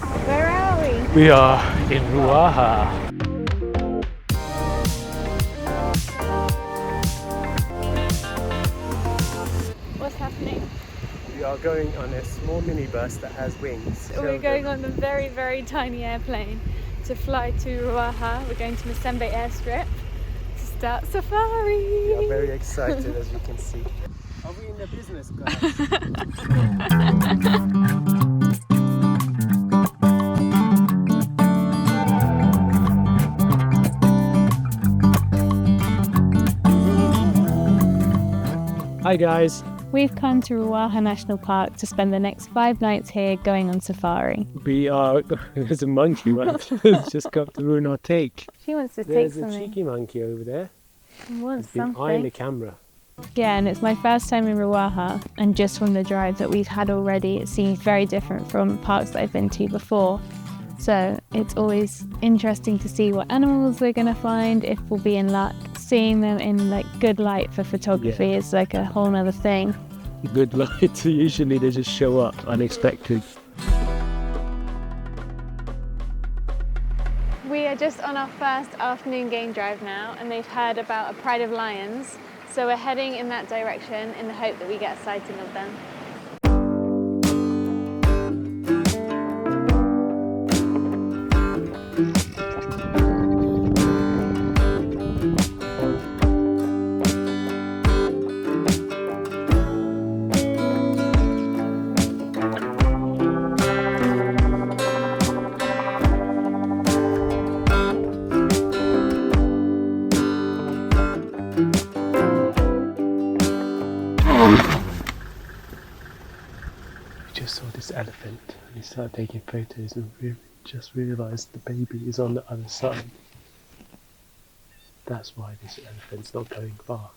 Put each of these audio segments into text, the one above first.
Where are we? We are in Ruaha. What's happening? We are going on a small minibus that has wings. We're going on a very, very tiny airplane to fly to Ruaha. We're going to Masembe airstrip to start safari. We are very excited, as you can see. Are we in the business class? Hi guys. We've come to Ruaha National Park to spend the next 5 nights here going on safari. We are. There's a monkey right? It's just come to ruin our take. She wants to There's take a something. cheeky monkey over there. She wants He's been eyeing the something. camera. Yeah, and it's my first time in Ruaha, and just from the drive that we've had already, it seems very different from parks that I've been to before. So it's always interesting to see what animals we're gonna find, if we'll be in luck. Seeing them in like good light for photography is like a whole nother thing. Good light. Usually they just show up unexpected. We are just on our first afternoon game drive now, and they've heard about a pride of lions. So we're heading in that direction in the hope that we get a sighting of them. We just saw this elephant and we started taking photos and we just realised the baby is on the other side. That's why this elephant's not going far.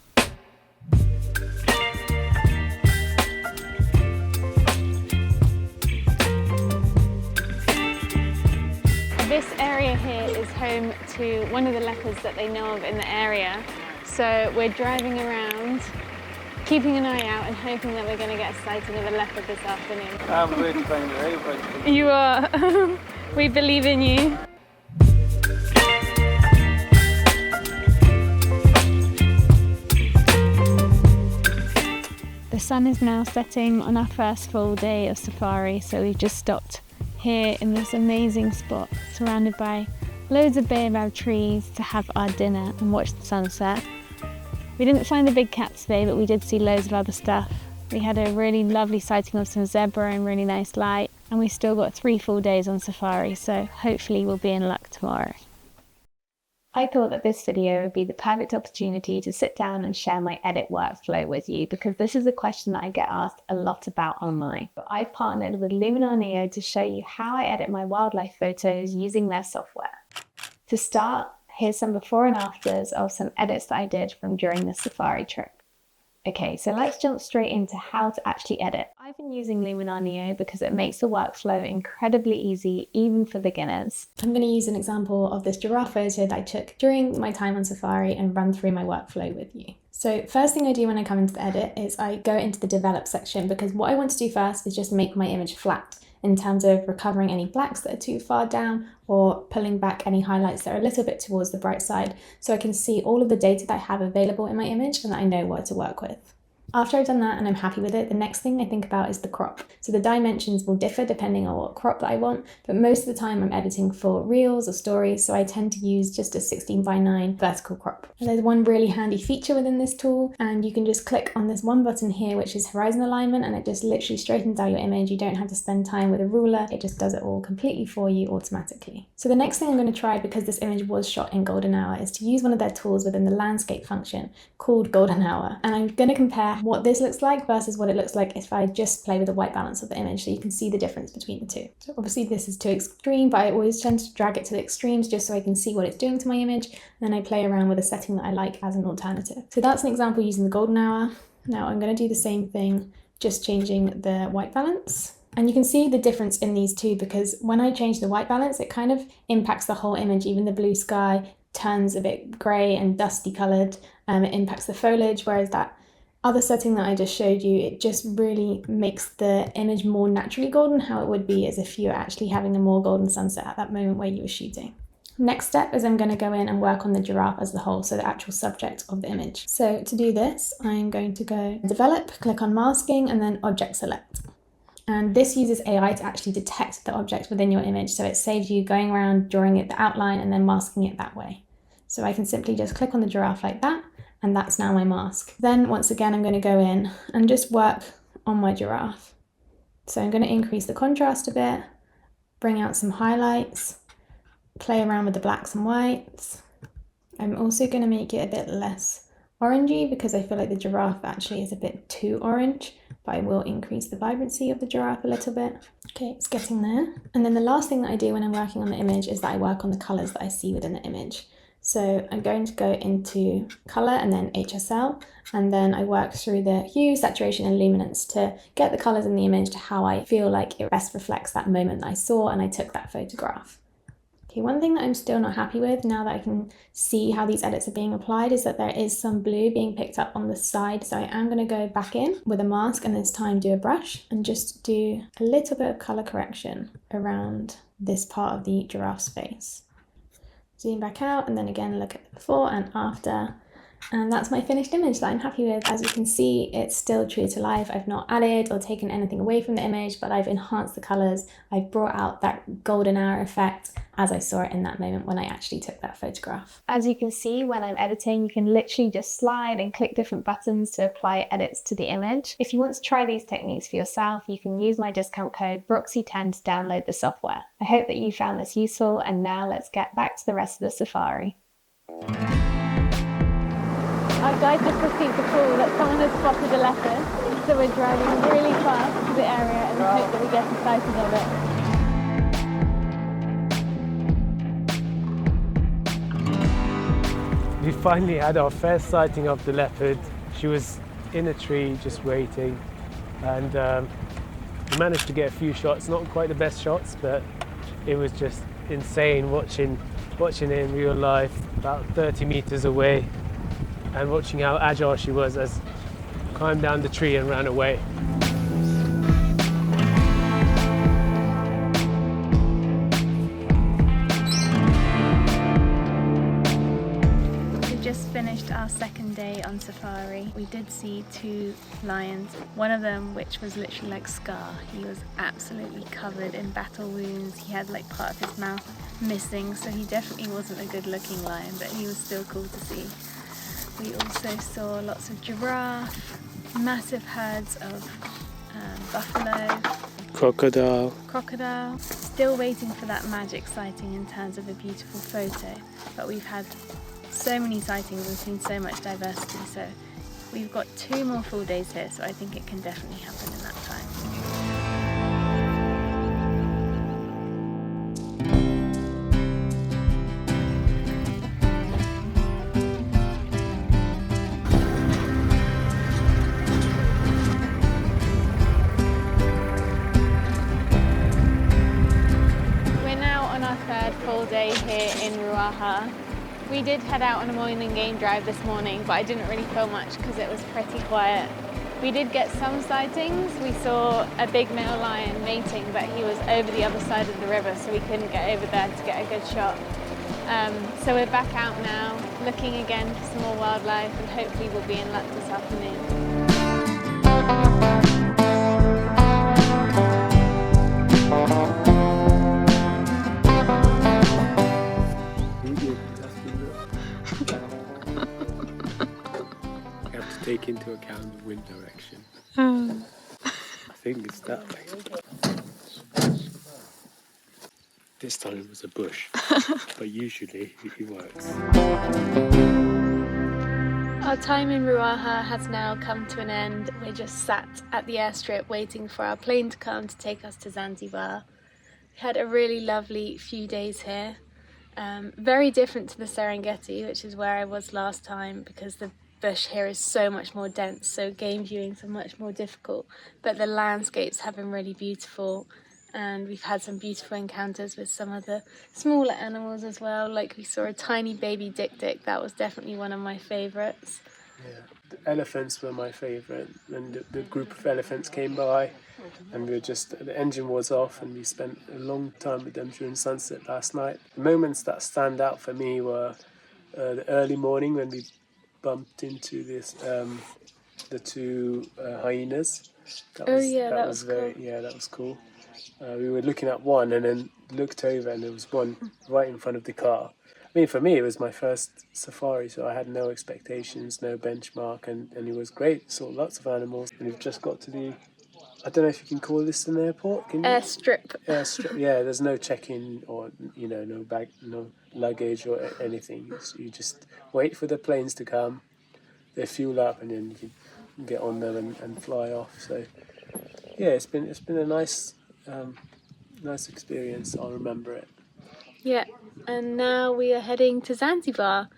This area here is home to one of the leopards that they know of in the area. So we're driving around, keeping an eye out and hoping that we're going to get a sighting of a leopard this afternoon. I'm ready to find the elephant. You are. We believe in you. The sun is now setting on our first full day of safari, so we've just stopped here in this amazing spot surrounded by loads of baobab trees to have our dinner and watch the sunset. We didn't find the big cat today, but we did see loads of other stuff. We had a really lovely sighting of some zebra in really nice light, and we still got 3 full days on safari, so hopefully we'll be in luck tomorrow. I thought that this video would be the perfect opportunity to sit down and share my edit workflow with you, because this is a question that I get asked a lot about online. But I've partnered with Luminar Neo to show you how I edit my wildlife photos using their software. To start, here's some before and afters of some edits that I did from during the safari trip. Okay, so let's jump straight into how to actually edit. I've been using Luminar Neo because it makes the workflow incredibly easy, even for beginners. I'm going to use an example of this giraffe photo that I took during my time on safari and run through my workflow with you. So first thing I do when I come into the edit is I go into the develop section, because what I want to do first is just make my image flat in terms of recovering any blacks that are too far down or pulling back any highlights that are a little bit towards the bright side, so I can see all of the data that I have available in my image and that I know what to work with. After I've done that and I'm happy with it, the next thing I think about is the crop. So the dimensions will differ depending on what crop that I want, but most of the time I'm editing for reels or stories, so I tend to use just a 16:9 vertical crop. And there's one really handy feature within this tool, and you can just click on this one button here, which is horizon alignment, and it just literally straightens out your image. You don't have to spend time with a ruler, it just does it all completely for you automatically. So the next thing I'm going to try, because this image was shot in golden hour, is to use one of their tools within the landscape function called golden hour. And I'm going to compare what this looks like versus what it looks like if I just play with the white balance of the image, so you can see the difference between the two. So obviously this is too extreme, but I always tend to drag it to the extremes just so I can see what it's doing to my image, and then I play around with a setting that I like as an alternative. So that's an example using the golden hour. Now I'm going to do the same thing, just changing the white balance. And you can see the difference in these two, because when I change the white balance, it kind of impacts the whole image. Even the blue sky turns a bit grey and dusty coloured. It impacts the foliage, whereas that other setting that I just showed you, it just really makes the image more naturally golden, how it would be as if you were actually having a more golden sunset at that moment where you were shooting. Next step is I'm going to go in and work on the giraffe as the whole, so the actual subject of the image. So to do this, I'm going to go develop, click on masking, and then object select. And this uses AI to actually detect the object within your image, so it saves you going around drawing it the outline and then masking it that way. So I can simply just click on the giraffe like that, and that's now my mask. Then once again, I'm going to go in and just work on my giraffe. So I'm going to increase the contrast a bit, bring out some highlights, play around with the blacks and whites. I'm also going to make it a bit less orangey because I feel like the giraffe actually is a bit too orange, but I will increase the vibrancy of the giraffe a little bit. Okay, it's getting there. And then the last thing that I do when I'm working on the image is that I work on the colors that I see within the image. So I'm going to go into color and then HSL, and then I work through the hue, saturation and luminance to get the colors in the image to how I feel like it best reflects that moment that I saw and I took that photograph. Okay, one thing that I'm still not happy with now that I can see how these edits are being applied is that there is some blue being picked up on the side. So I am going to go back in with a mask and this time do a brush and just do a little bit of color correction around this part of the giraffe's face. Zoom back out and then again look at the before and after. And that's my finished image that I'm happy with. As you can see, it's still true to life. I've not added or taken anything away from the image, but I've enhanced the colors. I've brought out that golden hour effect as I saw it in that moment when I actually took that photograph. As you can see, when I'm editing, you can literally just slide and click different buttons to apply edits to the image. If you want to try these techniques for yourself, you can use my discount code BROXY10 to download the software. I hope that you found this useful, and now let's get back to the rest of the safari. Our guide just received a call that someone has spotted a leopard, so we're driving really fast to the area and hope that we get a sighting of it. We finally had our first sighting of the leopard. She was in a tree just waiting, and we managed to get a few shots, not quite the best shots, but it was just insane watching it in real life about 30 meters away and watching how agile she was as she climbed down the tree and ran away. We just finished our second day on safari. We did see 2 lions, one of them which was literally like Scar. He was absolutely covered in battle wounds. He had like part of his mouth missing, so he definitely wasn't a good looking lion, but he was still cool to see. We also saw lots of giraffe, massive herds of buffalo, crocodile. Still waiting for that magic sighting in terms of a beautiful photo, but we've had so many sightings and seen so much diversity, so we've got 2 more full days here, so I think it can definitely happen in that time. Full day here in Ruaha. We did head out on a morning game drive this morning, but I didn't really feel much because it was pretty quiet. We did get some sightings. We saw a big male lion mating, but he was over the other side of the river, so we couldn't get over there to get a good shot. So we're back out now, looking again for some more wildlife, and hopefully we'll be in luck this afternoon. Take into account the wind direction. I think it's that way. This time it was a bush, but usually it works. Our time in Ruaha has now come to an end. We're just sat at the airstrip waiting for our plane to come to take us to Zanzibar. We had a really lovely few days here. Very different to the Serengeti, which is where I was last time, because the bush here is so much more dense, so game viewings are much more difficult, but the landscapes have been really beautiful, and we've had some beautiful encounters with some of the smaller animals as well. Like we saw a tiny baby dik-dik. That was definitely one of my favourites. Yeah, elephants were my favourite, and the group of elephants came by, and the engine was off, and we spent a long time with them during sunset last night. The moments that stand out for me were the early morning when we bumped into the two hyenas. That was cool. Yeah, that was cool. We were looking at one and then looked over, and there was one right in front of the car. I mean, for me, it was my first safari, so I had no expectations, no benchmark, and it was great. Saw lots of animals, and we've just got to the, I don't know if you can call this an airport, can you? Airstrip. Airstrip, yeah, there's no check-in or, no bag, no luggage or anything. You just wait for the planes to come, they fuel up, and then you can get on them and fly off. So, yeah, it's been a nice experience. I'll remember it. Yeah, and now we are heading to Zanzibar.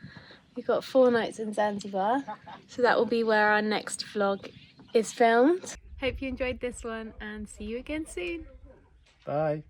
We've got 4 nights in Zanzibar, so that will be where our next vlog is filmed. Hope you enjoyed this one, and see you again soon. Bye.